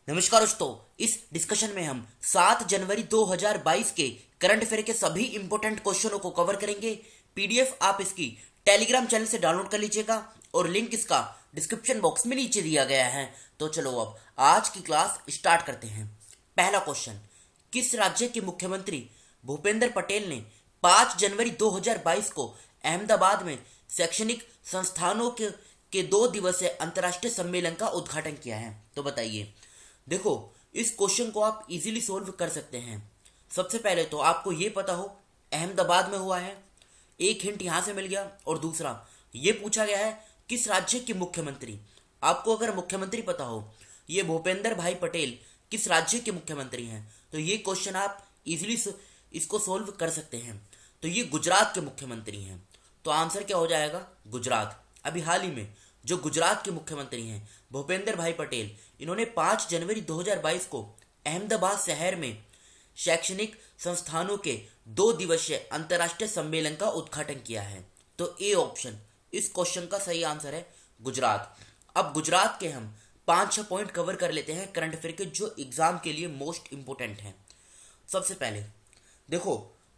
नमस्कार दोस्तों, इस डिस्कशन में हम 7 जनवरी 2022 के करंट अफेयर के सभी इंपॉर्टेंट क्वेश्चनों को कवर करेंगे। पीडीएफ आप इसकी टेलीग्राम चैनल से डाउनलोड कर लीजिएगा और लिंक इसका डिस्क्रिप्शन बॉक्स में नीचे दिया गया है। तो चलो अब आज की क्लास स्टार्ट करते हैं। पहला क्वेश्चन, किस राज्य के मुख्यमंत्री भूपेंद्र पटेल ने 5 जनवरी 2022 को अहमदाबाद में शैक्षणिक संस्थानों के 2 दिवसीय अंतर्राष्ट्रीय सम्मेलन का उद्घाटन किया है? तो बताइए। देखो, इस क्वेश्चन को आप इजीली सोल्व कर सकते हैं। सबसे पहले तो आपको ये पता हो अहमदाबाद में हुआ है, एक हिंट यहां से मिल गया। और दूसरा ये पूछा गया है किस राज्य के मुख्यमंत्री। आपको अगर मुख्यमंत्री पता हो ये भूपेंद्र भाई पटेल किस राज्य के मुख्यमंत्री हैं तो ये क्वेश्चन आप इजीली इसको सोल्व कर सकते हैं। तो ये गुजरात के मुख्यमंत्री हैं, तो आंसर क्या हो जाएगा? गुजरात। अभी हाल ही में जो गुजरात के मुख्यमंत्री हैं भूपेंद्र भाई पटेल, इन्होंने 5 जनवरी 2022 को अहमदाबाद शहर में शैक्षणिक संस्थानों के 2 दिवसीय अंतर्राष्ट्रीय सम्मेलन का उद्घाटन किया है। तो ए ऑप्शन इस क्वेश्चन का सही आंसर है, गुजरात। अब गुजरात के हम 5-6 पॉइंट कवर कर लेते हैं करंट अफेयर के, जो एग्जाम के लिए मोस्ट इंपोर्टेंट हैं। सबसे पहले देखो,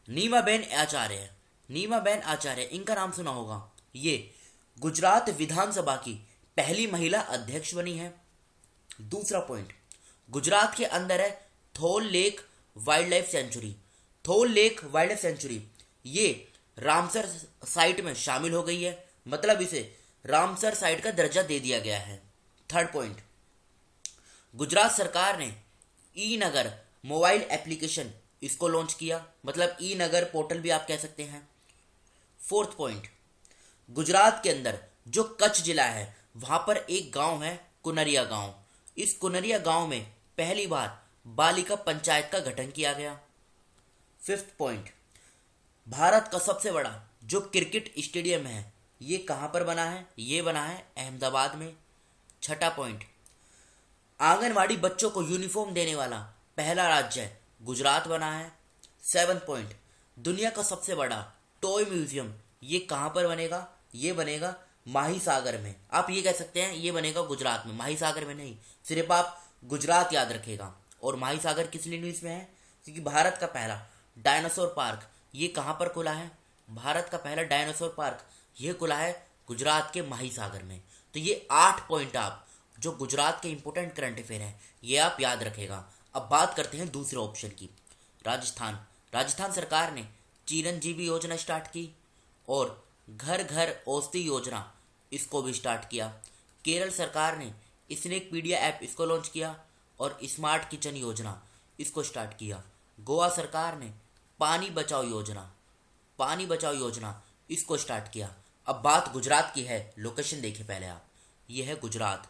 नीमाबेन आचार्य, नीमाबेन आचार्य, इनका नाम सुना होगा। ये गुजरात विधानसभा की पहली महिला अध्यक्ष बनी है। दूसरा पॉइंट, गुजरात के अंदर है थोल लेक वाइल्ड लाइफ सेंचुरी। थोल लेक वाइल्ड लाइफ सेंचुरी ये रामसर साइट में शामिल हो गई है, मतलब इसे रामसर साइट का दर्जा दे दिया गया है। थर्ड पॉइंट, गुजरात सरकार ने ई नगर मोबाइल एप्लीकेशन इसको लॉन्च किया, मतलब ई नगर पोर्टल भी आप कह सकते हैं। फोर्थ पॉइंट, गुजरात के अंदर जो कच्छ जिला है वहां पर एक गांव है कुनरिया गांव। इस कुनरिया गांव में पहली बार बालिका पंचायत का गठन किया गया। फिफ्थ पॉइंट, भारत का सबसे बड़ा जो क्रिकेट स्टेडियम है ये कहां पर बना है? ये बना है अहमदाबाद में। छठा पॉइंट, आंगनवाड़ी बच्चों को यूनिफॉर्म देने वाला पहला राज्य गुजरात बना है। सेवंथ पॉइंट, दुनिया का सबसे बड़ा टॉय म्यूजियम ये कहां पर बनेगा? ये बनेगा माहीसागर में। आप ये कह सकते हैं ये बनेगा गुजरात में, माहीसागर में नहीं। सिर्फ आप गुजरात याद रखेगा। और माहीसागर किस लिए न्यूज में है? क्योंकि भारत का पहला डायनासोर पार्क ये कहां पर खुला है? भारत का पहला डायनासोर पार्क ये खुला है गुजरात के माहीसागर में। तो ये 8 पॉइंट आप जो गुजरात के इंपोर्टेंट करंट अफेयर है ये आप याद रखेगा। अब बात करते हैं दूसरे ऑप्शन की, राजस्थान। राजस्थान सरकार ने चिरंजीवी योजना स्टार्ट की और घर घर औषधि योजना इसको भी स्टार्ट किया। केरल सरकार ने स्नेक पीडिया ऐप इसको लॉन्च किया और स्मार्ट किचन योजना इसको स्टार्ट किया। गोवा सरकार ने पानी बचाओ योजना इसको स्टार्ट किया। अब बात गुजरात की है, लोकेशन देखिए पहले आप, ये है गुजरात।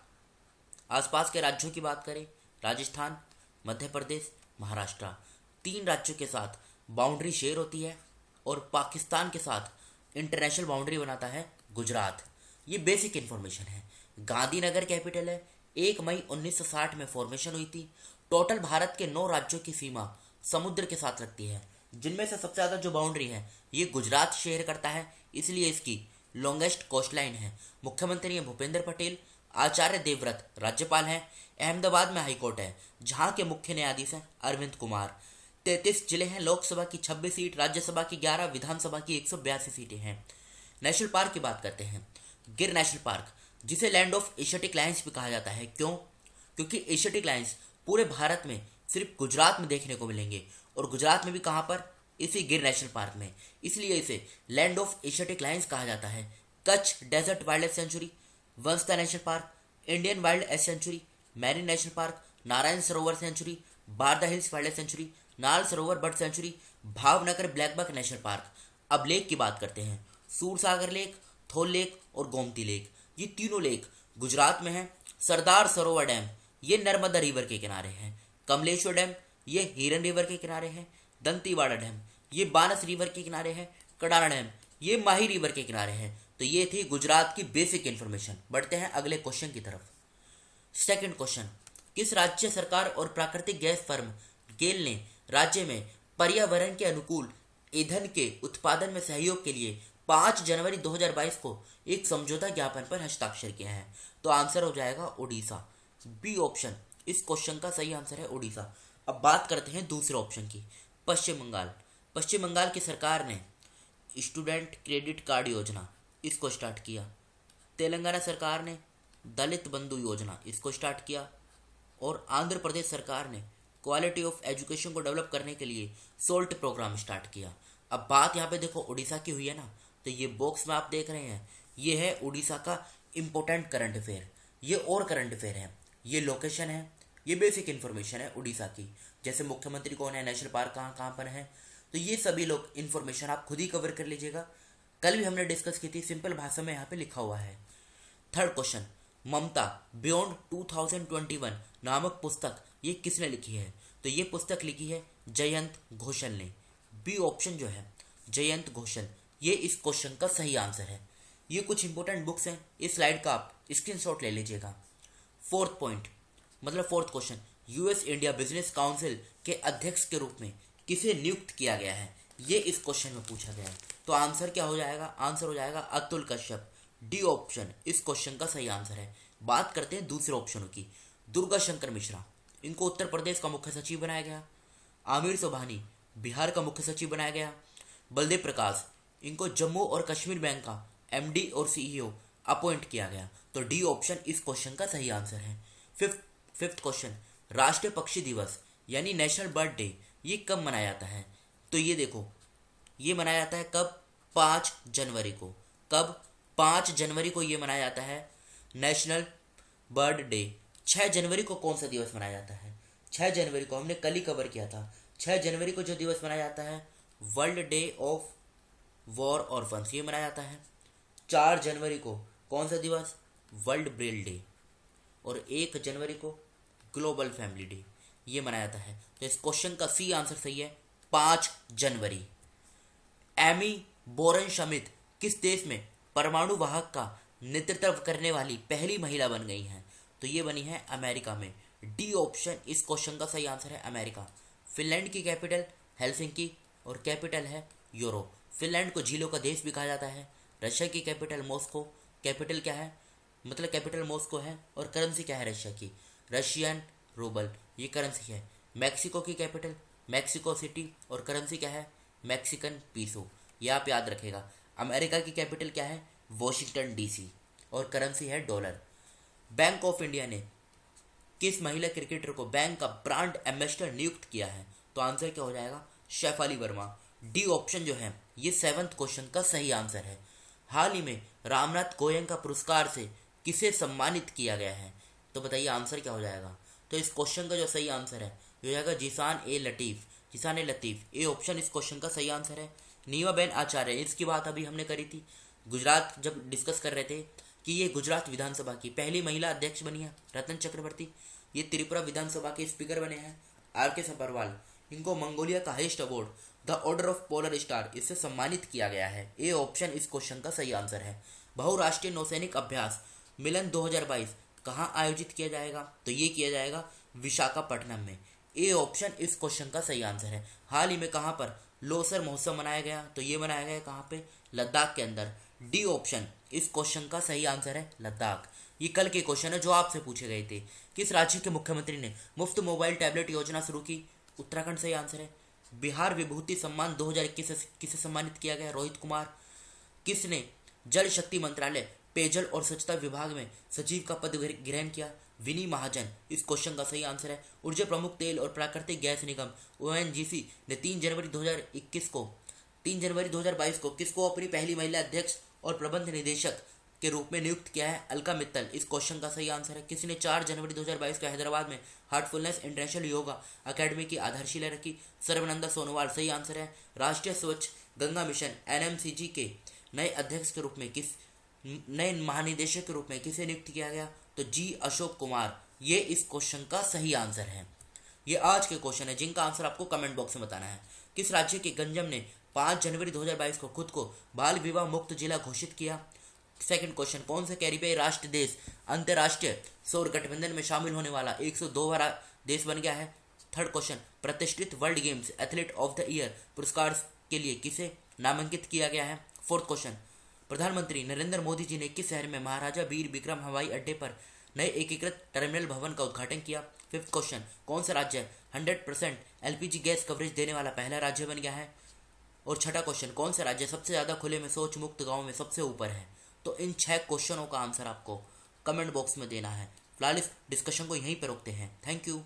आसपास के राज्यों की बात करें, राजस्थान, मध्य प्रदेश, महाराष्ट्र, 3 राज्यों के साथ बाउंड्री शेयर होती है और पाकिस्तान के साथ इंटरनेशनल बाउंड्री बनाता है गुजरात। ये बेसिक इन्फॉर्मेशन है। गांधीनगर कैपिटल है। 1 मई 1960 में फॉर्मेशन हुई थी। टोटल भारत के 9 राज्यों की सीमा समुद्र के साथ लगती है, जिनमें से सबसे ज़्यादा जो बाउंड्री है ये गुजरात शेयर करता है, इसलिए इसकी लॉन्गेस्ट कोस्ट लाइन है। मुख्यमंत्री हैं भूपेंद्र पटेल। आचार्य देवव्रत राज्यपाल हैं। अहमदाबाद में हाईकोर्ट है जहाँ के मुख्य न्यायाधीश हैं अरविंद कुमार। 33 जिले हैं, लोकसभा की 26 सीट, राज्यसभा की 11, विधानसभा की 182 सीटें हैं। नेशनल पार्क की बात करते हैं, गिर नेशनल पार्क, जिसे लैंड ऑफ एशियाटिक लायंस भी कहा जाता है। क्यों? क्योंकि एशियाटिक लायंस पूरे भारत में सिर्फ गुजरात में देखने को मिलेंगे और गुजरात में भी कहाँ पर? इसी गिर नेशनल पार्क में, इसलिए इसे लैंड ऑफ एशियाटिक लायंस कहा जाता है। Kutch desert wild life sanctuary, Vansda national park, Indian wild life sanctuary, marine national park, Narayan Sarovar sanctuary, Barda hills wild life sanctuary, Nal Sarovar bird sanctuary, Bhavnagar blackbuck national park. अब लेक की बात करते हैं, सूरसागर लेक, थोल लेक और गोमती लेक, ये तीनों लेक गुजरात में हैं। सरदार सरोवर डैम ये नर्मदा रिवर के किनारे है। कमलेश्वर डैम ये हिरन रिवर के किनारे है। दंतीवाड़ा डैम ये बानस रिवर के किनारे है। कडाना डैम ये माही रिवर के किनारे है। तो ये थी गुजरात की बेसिक इन्फॉर्मेशन। बढ़ते हैं अगले क्वेश्चन की तरफ। सेकंड क्वेश्चन, किस राज्य सरकार और प्राकृतिक गैस फर्म गेल ने राज्य में पर्यावरण के अनुकूल ईंधन के उत्पादन में सहयोग के लिए 5 जनवरी 2022 को एक समझौता ज्ञापन पर हस्ताक्षर किया है? तो आंसर हो जाएगा उड़ीसा। बी ऑप्शन इस क्वेश्चन का सही आंसर है उड़ीसा। अब बात करते हैं दूसरे ऑप्शन की, पश्चिम बंगाल। पश्चिम बंगाल की सरकार ने स्टूडेंट क्रेडिट कार्ड योजना इसको स्टार्ट किया। तेलंगाना सरकार ने दलित बंधु योजना इसको स्टार्ट किया। और आंध्र प्रदेश सरकार ने क्वालिटी ऑफ एजुकेशन को डेवलप करने के लिए सोल्ट प्रोग्राम स्टार्ट किया। अब बात यहाँ पे देखो उड़ीसा की हुई है ना, तो ये बॉक्स में आप देख रहे हैं, ये है उड़ीसा का इम्पोर्टेंट करंट अफेयर। ये और करंट अफेयर है, ये लोकेशन है, ये बेसिक इन्फॉर्मेशन है उड़ीसा की, जैसे मुख्यमंत्री कौन है, नेशनल पार्क कहाँ कहाँ पर है, तो ये सभी लोग इन्फॉर्मेशन आप खुद ही कवर कर लीजिएगा। कल भी हमने डिस्कस की थी, सिंपल भाषा में यहाँ पे लिखा हुआ है। थर्ड क्वेश्चन, ममता बियॉन्ड 2021 नामक पुस्तक ये किसने लिखी है? तो ये पुस्तक लिखी है जयंत घोषल ने। बी ऑप्शन जो है जयंत घोषल, ये इस क्वेश्चन का सही आंसर है। ये कुछ इंपॉर्टेंट बुक्स हैं, इस स्लाइड का आप स्क्रीनशॉट ले लीजिएगा। फोर्थ पॉइंट मतलब fourth question, US India business council के अध्यक्ष के रूप में किसे नियुक्त किया गया है? ये इस क्वेश्चन में पूछा गया है। तो आंसर क्या हो जाएगा? आंसर हो जाएगा अतुल कश्यप। डी ऑप्शन इस क्वेश्चन का सही आंसर है। बात करते हैं दूसरे ऑप्शनों की। दुर्गा शंकर मिश्रा, इनको उत्तर प्रदेश का मुख्य सचिव बनाया गया। आमिर सुबहानी बिहार का मुख्य सचिव बनाया गया। बलदेव प्रकाश, इनको जम्मू और कश्मीर बैंक का एमडी और सीईओ अपॉइंट किया गया। तो डी ऑप्शन इस क्वेश्चन का सही आंसर है। फिफ्थ क्वेश्चन, राष्ट्रीय पक्षी दिवस यानी नेशनल बर्ड डे ये कब मनाया जाता है? तो ये देखो, ये मनाया जाता है कब? 5 जनवरी को। कब? 5 जनवरी को ये मनाया जाता है नेशनल बर्ड डे। 6 जनवरी को कौन सा दिवस मनाया जाता है? 6 जनवरी को हमने कल ही कवर किया था। 6 जनवरी को जो दिवस मनाया जाता है world day of war orphans, ये मनाया जाता है। 4 जनवरी को कौन सा दिवस? World Braille day. और 1 जनवरी को ग्लोबल फैमिली डे, ये मनाया जाता है। तो इस क्वेश्चन का सी आंसर सही है 5 जनवरी। एमी बोरन शमित किस देश में परमाणु वाहक का नेतृत्व करने वाली पहली महिला बन गई हैं? तो ये बनी है अमेरिका में। डी ऑप्शन इस क्वेश्चन का सही आंसर है अमेरिका। फिनलैंड की कैपिटल हेलसिंकी और कैपिटल है यूरो। फिनलैंड को झीलों का देश भी कहा जाता है। रशिया की कैपिटल मॉस्को, कैपिटल क्या है? मतलब कैपिटल मॉस्को है। और करेंसी क्या है रशिया की? रशियन रूबल, ये करेंसी है। मैक्सिको की कैपिटल मैक्सिको सिटी और करेंसी क्या है? मैक्सिकन पीसो, ये आप याद रखेगा। अमेरिका की कैपिटल क्या है? वॉशिंगटन डीसी और करेंसी है डॉलर। बैंक ऑफ इंडिया ने किस महिला क्रिकेटर को बैंक का ब्रांड एम्बेसडर नियुक्त किया है? तो आंसर क्या हो जाएगा? शेफाली वर्मा। डी ऑप्शन जो है ये 7th क्वेश्चन का सही आंसर है। हाल ही में रामनाथ गोयनका पुरस्कार से किसे सम्मानित किया गया है? तो बताइए आंसर क्या हो जाएगा? तो इस क्वेश्चन का जो सही आंसर है ये हो जाएगा जिसान ए लतीफ़। जिसान ए लतीफ़, ए ऑप्शन इस क्वेश्चन का सही आंसर है। नीमाबेन आचार्य, इसकी बात अभी हमने करी थी गुजरात, जब डिस्कस कर रहे थे कि ये गुजरात विधानसभा की पहली महिला अध्यक्ष बनी है। रतन चक्रवर्ती, ये त्रिपुरा विधानसभा के स्पीकर बने हैं। आर.के. सब्बरवाल, इनको मंगोलिया का highest award the order of polar star इससे सम्मानित किया गया है। ए ऑप्शन इस क्वेश्चन का सही आंसर है। बहुराष्ट्रीय नौसैनिक अभ्यास मिलन 2022 कहाँ आयोजित किया जाएगा? तो ये किया जाएगा विशाखापट्टनम में। ए ऑप्शन इस क्वेश्चन का सही आंसर है। हाल ही में कहाँ पर लोसर महोत्सव मनाया गया? तो ये मनाया गया कहाँ पे? लद्दाख के अंदर। डी ऑप्शन इस क्वेश्चन का सही आंसर है लद्दाख। ये कल के क्वेश्चन है जो आपसे पूछे गए थे। किस राज्य के मुख्यमंत्री ने मुफ्त मोबाइल टैबलेट योजना शुरू की? उत्तराखंड सही आंसर है। बिहार विभूति सम्मान 2021 किसे सम्मानित किया गया? रोहित कुमार। किसने जल शक्ति मंत्रालय पेयजल और स्वच्छता विभाग में सचिव का पद ग्रहण किया? विनी महाजन। इस क्वेश्चन का सही आंसर है। ऊर्जा प्रमुख तेल और प्राकृतिक गैस निगम ओएनजीसी ने 3 जनवरी 2022 को किसको अपनी पहली महिला अध्यक्ष और प्रबंध निदेशक के रूप में नियुक्त किया है? अलका मित्तल। इस क्वेश्चन का सही आंसर है। किसी ने 4 जनवरी 2022 को हैदराबाद में हार्टफुलनेस इंटरनेशनल योगा अकेडमी की आधारशिला रखी? सर्बानंद सोनोवाल। सही आंसर है। राष्ट्रीय स्वच्छ गंगा मिशन एनएमसीजी के नए अध्यक्ष के रूप में नए महानिदेशक के रूप में किसे नियुक्त किया गया? तो जी अशोक कुमार। ये इस क्वेश्चन का सही आंसर है। ये आज के क्वेश्चन है जिनका आंसर आपको कमेंट बॉक्स में बताना है। किस राज्य के गंजम ने 5 जनवरी 2022 को खुद को बाल विवाह मुक्त जिला घोषित किया? सेकंड क्वेश्चन, कौन सा कैरिबियाई राष्ट्र देश अंतर्राष्ट्रीय सौर गठबंधन में शामिल होने वाला 102वां देश बन गया है? थर्ड क्वेश्चन, प्रतिष्ठित world games athlete of the year पुरस्कार के लिए किसे नामांकित किया गया है? फोर्थ क्वेश्चन, प्रधानमंत्री नरेंद्र मोदी जी ने किस शहर में महाराजा वीर विक्रम हवाई अड्डे पर नए एकीकृत टर्मिनल भवन का उद्घाटन किया। फिफ्थ क्वेश्चन, कौन सा राज्य 100% एलपीजी गैस कवरेज देने वाला पहला राज्य बन गया है। और छठा क्वेश्चन, कौन सा राज्य सबसे ज़्यादा खुले में शौच मुक्त गाँव में सबसे ऊपर है। तो इन 6 क्वेश्चनों का आंसर आपको कमेंट बॉक्स में देना है। फिलहाल इस डिस्कशन को यहीं पर रोकते हैं। Thank you.